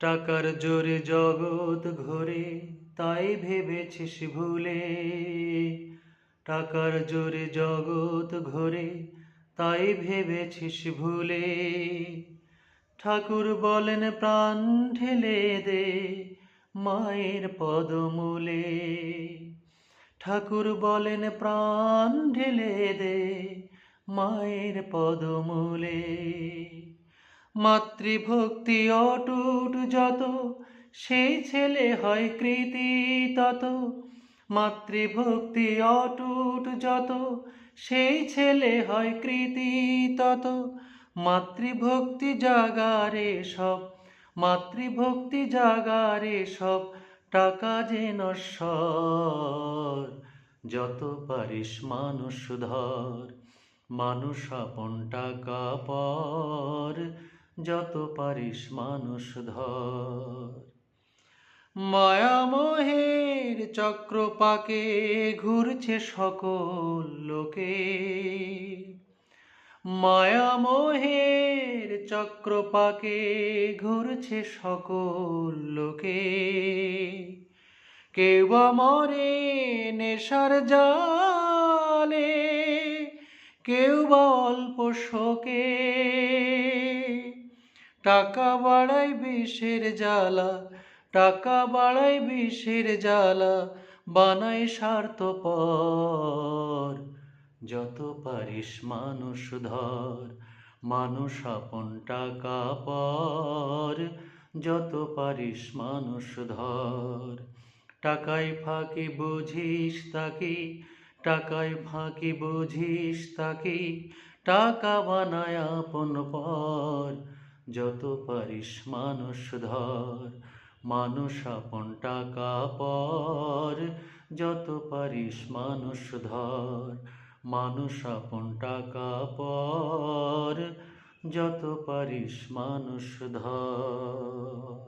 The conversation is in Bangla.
টাকার জোরে জগৎ ঘোরে, তাই ভেবেছিস ভুলে। টাকার জোরে জগৎ ঘোরে, তাই ভেবেছিস ভুলে। ঠাকুর বলেন প্রাণ ঢেলে দে মায়ের পদমূলে। ঠাকুর বলেন প্রাণ ঢেলে দে মায়ের পদমূলে। মাতৃভক্তি অটুট যত, সেই ছেলে হয় কৃতি তত। মাতৃভক্তি অটুট যত, সেই ছেলে হয় কৃতি তত। মাতৃভক্তি জাগারে সব, মাতৃভক্তি জাগারে সব, টাকা যে নশ্বর। যত পারিস মানুষ ধর, মানুষ আপন টাকা পর। যত পারিস মানুষ ধর। মায়া মোহের চক্র পাকে ঘুরছে সকল লোকে। মায়া মোহের চক্র পাকে ঘুরছে সকল লোকে। কেউ বা মরে নেশার জালে, কেউ বা অল্প শোকে। টাকা বাড়ায় বিষের জ্বালা, টাকা বাড়ায় বিষের জ্বালা, বানায় স্বার্থপর। যত পারিস মানুষ ধর, মানুষ আপন টাকা পর। যত পারিস মানুষ ধর। টাকায় ফাঁকি বুঝিস তাকে, টাকায় ফাঁকি বুঝিস তাকে, টাকা বানায় আপন পর। যত পারিস মানুষ ধর, মানুষ আপন টাকা পর। যত পারিস মানুষ ধর, মানুষ আপন টাকা পর। যত পারিস মানুষ ধর।